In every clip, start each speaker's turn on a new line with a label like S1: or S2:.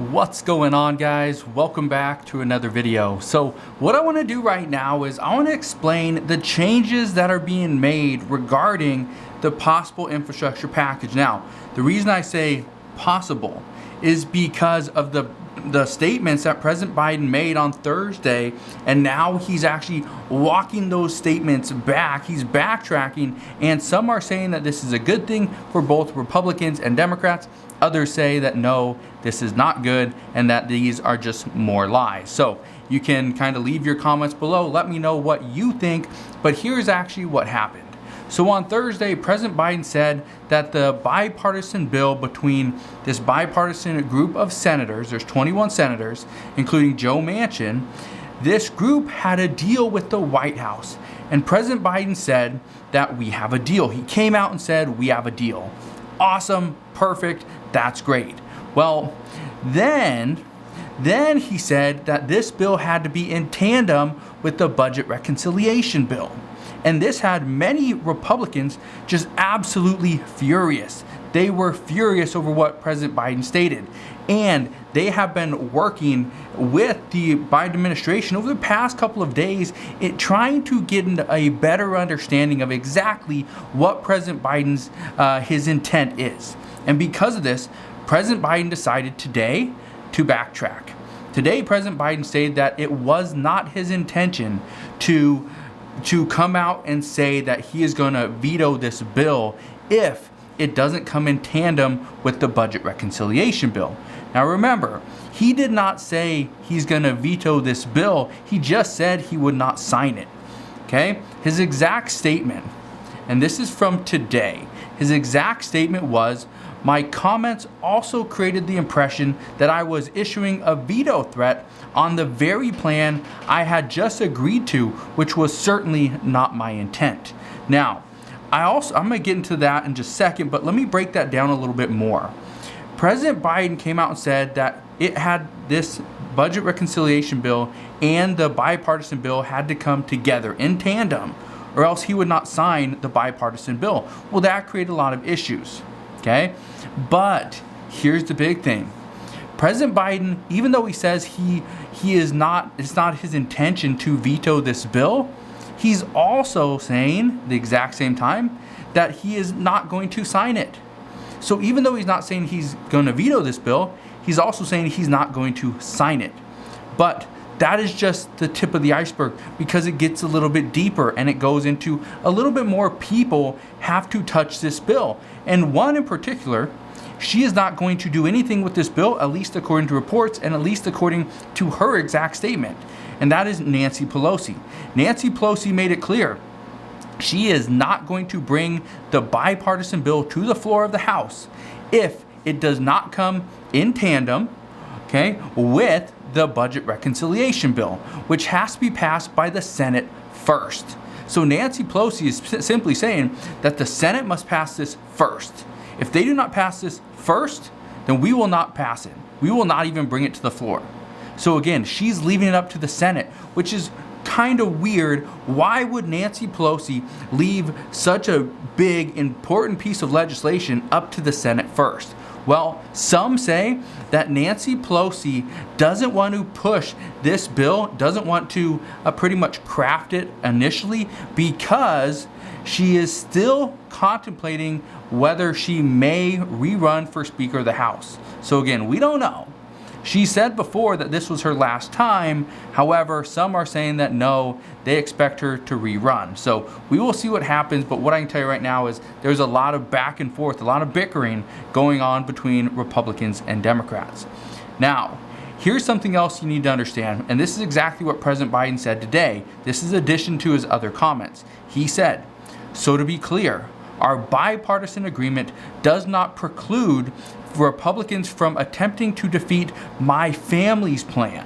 S1: What's going on, guys? Welcome back to another video. So what I want to do right now is I want to explain the changes that are being made regarding the possible infrastructure package. Now, the reason I say possible is because of the statements that President Biden made on Thursday, and now he's actually walking those statements back. He's backtracking, and some are saying that this is a good thing for both Republicans and Democrats. Others say that no, this is not good, and that these are just more lies. So you can kind of leave your comments below. Let me know what you think, but here's actually what happened. So on Thursday, President Biden said that the bipartisan bill between this bipartisan group of senators, there's 21 senators, including Joe Manchin, this group had a deal with the White House. And President Biden said that we have a deal. He came out and said, we have a deal. Awesome, perfect, that's great. Well, then he said that this bill had to be in tandem with the budget reconciliation bill. And this had many Republicans just absolutely furious. They were furious over what President Biden stated. And they have been working with the Biden administration over the past couple of days trying to get a better understanding of exactly what President Biden's his intent is. And because of this, President Biden decided today to backtrack. Today, President Biden stated that it was not his intention to come out and say that he is going to veto this bill if it doesn't come in tandem with the budget reconciliation bill. Now remember, he did not say he's going to veto this bill. He just said he would not sign it. Okay? His exact statement, and this is from today, his exact statement was, "My comments also created the impression that I was issuing a veto threat on the very plan I had just agreed to, which was certainly not my intent." Now, I'm going to get into that in just a second, but let me break that down a little bit more. President Biden came out and said that it had this budget reconciliation bill and the bipartisan bill had to come together in tandem, or else he would not sign the bipartisan bill. Well, that created a lot of issues. Okay? But here's the big thing. President Biden, even though he says it's not his intention to veto this bill, he's also saying the exact same time that he is not going to sign it. So even though he's not saying he's going to veto this bill, he's also saying he's not going to sign it. But that is just the tip of the iceberg, because it gets a little bit deeper and it goes into a little bit more people have to touch this bill. And one in particular, she is not going to do anything with this bill, at least according to reports and at least according to her exact statement. And that is Nancy Pelosi. Nancy Pelosi made it clear she is not going to bring the bipartisan bill to the floor of the House if it does not come in tandem, okay, with the budget reconciliation bill, which has to be passed by the Senate first. So Nancy Pelosi is simply saying that the Senate must pass this first. If they do not pass this first, then we will not pass it. We will not even bring it to the floor. So again, she's leaving it up to the Senate, which is kind of weird. Why would Nancy Pelosi leave such a big, important piece of legislation up to the Senate first? Well, some say that Nancy Pelosi doesn't want to push this bill, doesn't want to pretty much craft it initially, because she is still contemplating whether she may rerun for Speaker of the House. So again, we don't know. She said before that this was her last time. However, some are saying that no, they expect her to rerun. So we will see what happens, but what I can tell you right now is there's a lot of back and forth, a lot of bickering going on between Republicans and Democrats. Now, here's something else you need to understand, and this is exactly what President Biden said today. This is in addition to his other comments. He said, "So to be clear, our bipartisan agreement does not preclude Republicans from attempting to defeat my family's plan.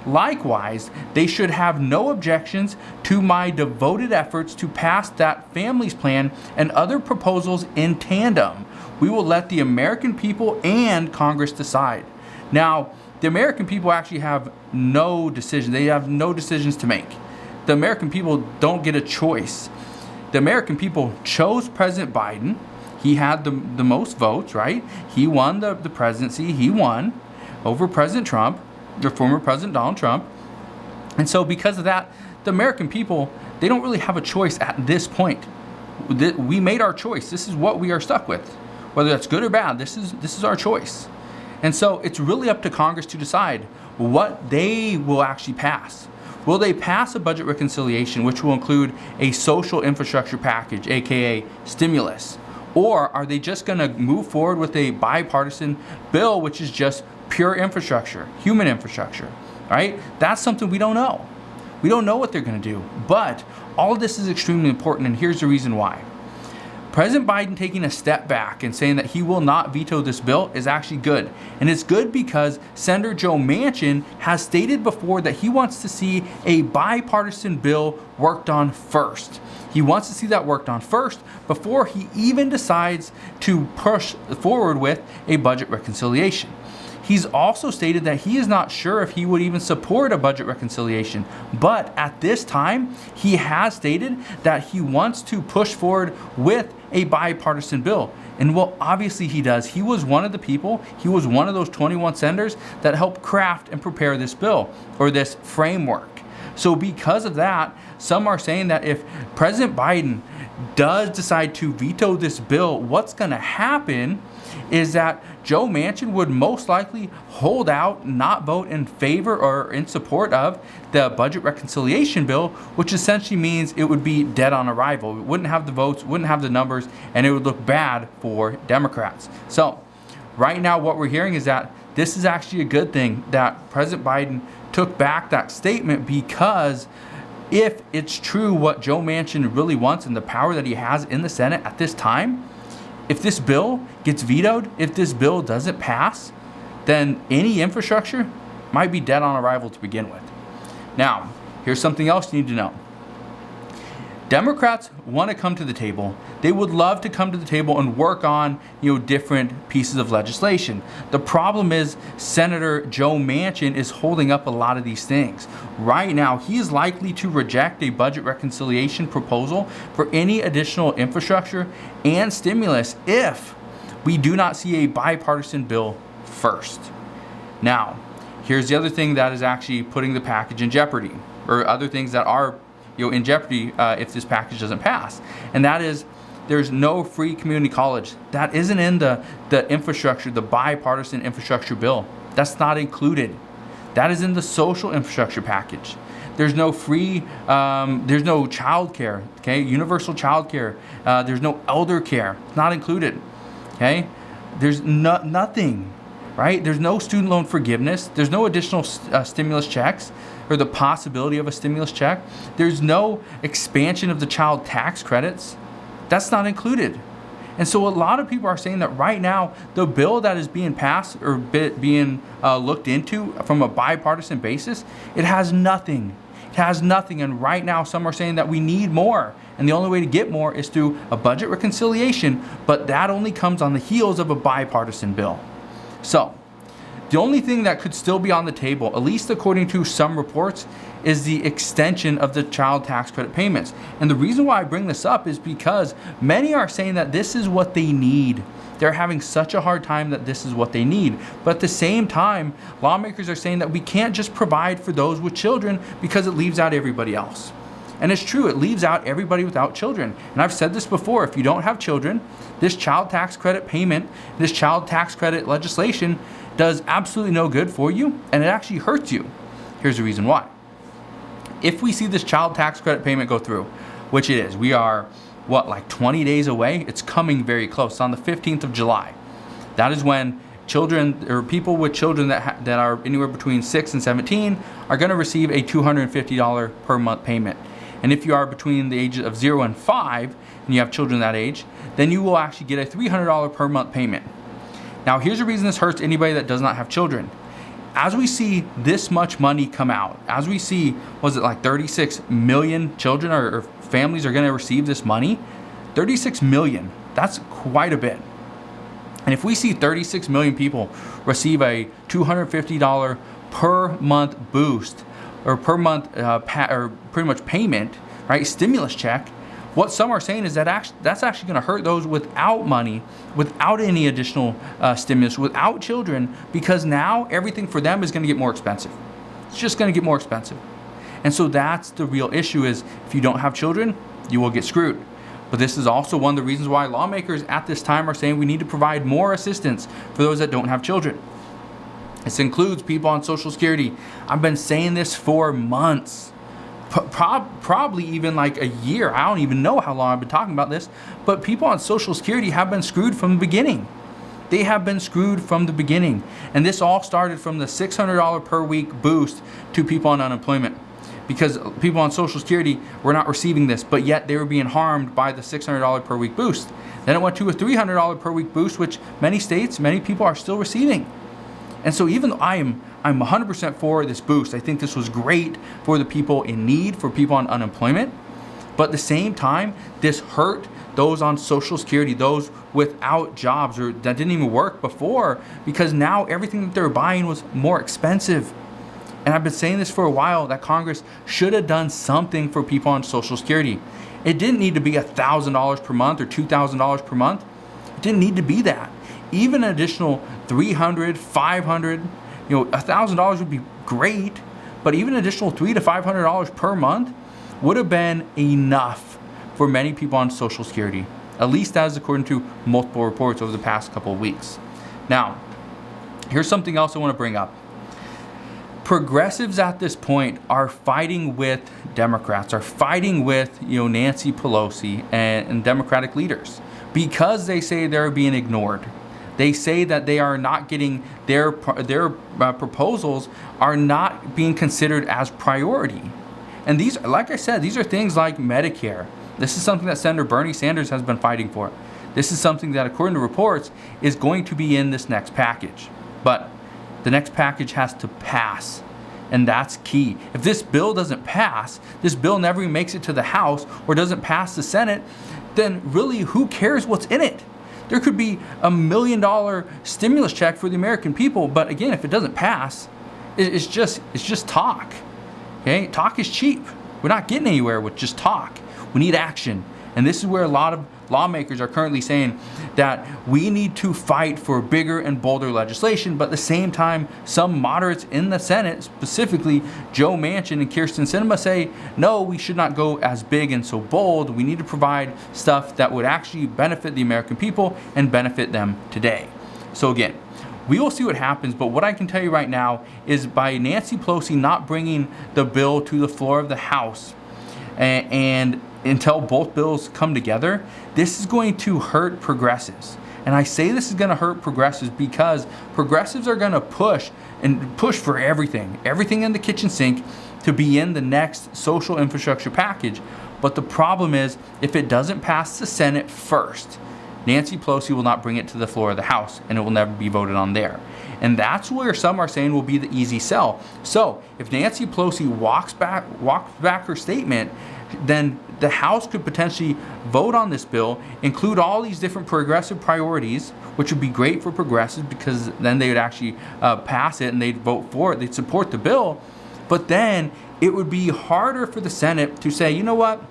S1: Likewise, they should have no objections to my devoted efforts to pass that family's plan and other proposals in tandem. We will let the American people and Congress decide." Now, the American people actually have no decision. They have no decisions to make. The American people don't get a choice. The American people chose President Biden. He had the most votes, right? He won the presidency. He won. over President Trump, or former President Donald Trump. And so because of that, the American people, they don't really have a choice at this point. We made our choice. This is what we are stuck with. Whether that's good or bad, this is our choice. And so it's really up to Congress to decide what they will actually pass. Will they pass a budget reconciliation, which will include a social infrastructure package, aka stimulus? Or are they just going to move forward with a bipartisan bill, which is just pure infrastructure, human infrastructure, right? That's something we don't know. We don't know what they're going to do. But all of this is extremely important, and here's the reason why. President Biden taking a step back and saying that he will not veto this bill is actually good. And it's good because Senator Joe Manchin has stated before that he wants to see a bipartisan bill worked on first. He wants to see that worked on first before he even decides to push forward with a budget reconciliation. He's also stated that he is not sure if he would even support a budget reconciliation, but at this time, he has stated that he wants to push forward with a bipartisan bill. And well, obviously he does. He was one of the people, he was one of those 21 senators that helped craft and prepare this bill, or this framework. So because of that, some are saying that if President Biden does decide to veto this bill, what's going to happen is that Joe Manchin would most likely hold out, not vote in favor or in support of the budget reconciliation bill, which essentially means it would be dead on arrival. It wouldn't have the votes, wouldn't have the numbers, and it would look bad for Democrats. So right now what we're hearing is that this is actually a good thing that President Biden took back that statement, because if it's true what Joe Manchin really wants and the power that he has in the Senate at this time, if this bill gets vetoed, if this bill doesn't pass, then any infrastructure might be dead on arrival to begin with. Now, here's something else you need to know. Democrats want to come to the table. They would love to come to the table and work on, different pieces of legislation. The problem is Senator Joe Manchin is holding up a lot of these things. Right now, he is likely to reject a budget reconciliation proposal for any additional infrastructure and stimulus if we do not see a bipartisan bill first. Now, here's the other thing that is actually putting the package in jeopardy, or other things that are in jeopardy if this package doesn't pass. And that is, there's no free community college. That isn't in the infrastructure, the bipartisan infrastructure bill. That's not included. That is in the social infrastructure package. There's no free, there's no child care, okay? Universal child care. There's no elder care. It's not included, okay? There's nothing, right? There's no student loan forgiveness. There's no additional stimulus checks, or the possibility of a stimulus check. There's no expansion of the child tax credits. That's not included. And so a lot of people are saying that right now, the bill that is being passed or being looked into from a bipartisan basis, it has nothing. It has nothing. And right now, some are saying that we need more. And the only way to get more is through a budget reconciliation, but that only comes on the heels of a bipartisan bill. So, the only thing that could still be on the table, at least according to some reports, is the extension of the child tax credit payments. And the reason why I bring this up is because many are saying that this is what they need. They're having such a hard time that this is what they need. But at the same time, lawmakers are saying that we can't just provide for those with children because it leaves out everybody else. And it's true, it leaves out everybody without children. And I've said this before, if you don't have children, this child tax credit payment, this child tax credit legislation does absolutely no good for you, and it actually hurts you. Here's the reason why. If we see this child tax credit payment go through, which it is, we are, like 20 days away? It's coming very close. It's on the 15th of July. That is when children, or people with children that are anywhere between 6 and 17 are going to receive a $250 per month payment. And if you are between the ages of 0 and 5, and you have children that age, then you will actually get a $300 per month payment. Now, here's the reason this hurts anybody that does not have children. As we see this much money come out, as we see, was it like 36 million children or families are going to receive this money? 36 million, that's quite a bit. And if we see 36 million people receive a $250 per month boost, or per month or pretty much payment, right, stimulus check, What some are saying is that that's actually going to hurt those without money, without any additional stimulus, without children, because now everything for them is going to get more expensive. It's just going to get more expensive. And so that's the real issue, is if you don't have children, you will get screwed. But this is also one of the reasons why lawmakers at this time are saying we need to provide more assistance for those that don't have children. This includes people on Social Security. I've been saying this for months. Probably even like a year. I don't even know how long I've been talking about this, but people on Social Security have been screwed from the beginning. They have been screwed from the beginning. And this all started from the $600 per week boost to people on unemployment, because people on Social Security were not receiving this, but yet they were being harmed by the $600 per week boost. Then it went to a $300 per week boost, which many states, many people are still receiving. And so even though I'm 100% for this boost, I think this was great for the people in need, for people on unemployment. But at the same time, this hurt those on Social Security, those without jobs or that didn't even work before, because now everything that they're buying was more expensive. And I've been saying this for a while, that Congress should have done something for people on Social Security. It didn't need to be $1,000 per month or $2,000 per month. It didn't need to be that. Even an additional $300, $500, $1,000 would be great, but even an additional $300 to $500 per month would have been enough for many people on Social Security. At least that is according to multiple reports over the past couple of weeks. Now, here's something else I want to bring up. Progressives at this point are fighting with Democrats, are fighting with Nancy Pelosi and Democratic leaders, because they say they're being ignored. They say that they are not getting their proposals are not being considered as priority. And these, like I said, these are things like Medicare. This is something that Senator Bernie Sanders has been fighting for. This is something that, according to reports, is going to be in this next package. But the next package has to pass, and that's key. If this bill doesn't pass, this bill never even makes it to the House or doesn't pass the Senate, then really who cares what's in it? There could be $1 million stimulus check for the American people, but again, if it doesn't pass, it's just talk. Okay, talk is cheap. We're not getting anywhere with just talk. We need action, and this is where a lot of lawmakers are currently saying that we need to fight for bigger and bolder legislation, but at the same time, some moderates in the Senate, specifically Joe Manchin and Kyrsten Sinema, say, no, we should not go as big and so bold. We need to provide stuff that would actually benefit the American people and benefit them today. So again, we will see what happens, but what I can tell you right now is by Nancy Pelosi not bringing the bill to the floor of the House and until both bills come together, this is going to hurt progressives. And I say this is going to hurt progressives because progressives are going to push for everything in the kitchen sink to be in the next social infrastructure package. But the problem is, if it doesn't pass the Senate first, Nancy Pelosi will not bring it to the floor of the House, and it will never be voted on there. And that's where some are saying will be the easy sell. So if Nancy Pelosi walks back her statement, then the House could potentially vote on this bill, include all these different progressive priorities, which would be great for progressives because then they would actually pass it and they'd vote for it, they'd support the bill. But then it would be harder for the Senate to say, you know what?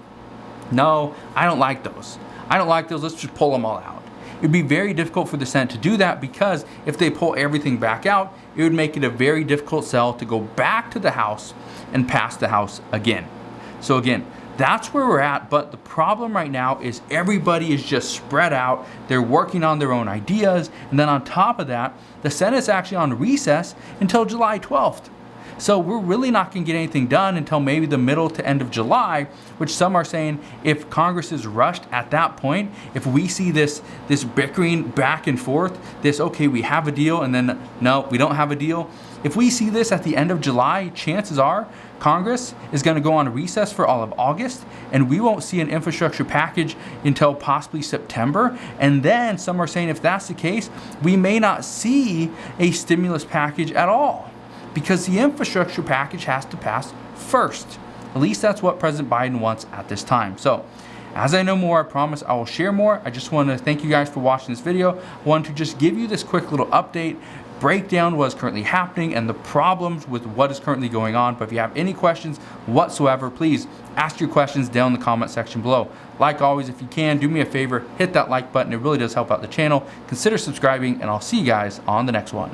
S1: No, I don't like those. Let's just pull them all out. It would be very difficult for the Senate to do that, because if they pull everything back out, it would make it a very difficult sell to go back to the House and pass the House again. So again, that's where we're at, but the problem right now is everybody is just spread out. They're working on their own ideas, and then on top of that, the Senate's actually on recess until July 12th. So we're really not going to get anything done until maybe the middle to end of July, which some are saying if Congress is rushed at that point, if we see this bickering back and forth, okay, we have a deal, and then no, we don't have a deal. If we see this at the end of July, chances are Congress is going to go on recess for all of August, and we won't see an infrastructure package until possibly September. And then some are saying if that's the case, we may not see a stimulus package at all, because the infrastructure package has to pass first. At least that's what President Biden wants at this time. So as I know more, I promise I will share more. I just want to thank you guys for watching this video. I wanted to just give you this quick little update. break down what is currently happening and the problems with what is currently going on. But if you have any questions whatsoever, please ask your questions down in the comment section below. Like always, if you can, do me a favor, hit that like button. It really does help out the channel. Consider subscribing, and I'll see you guys on the next one.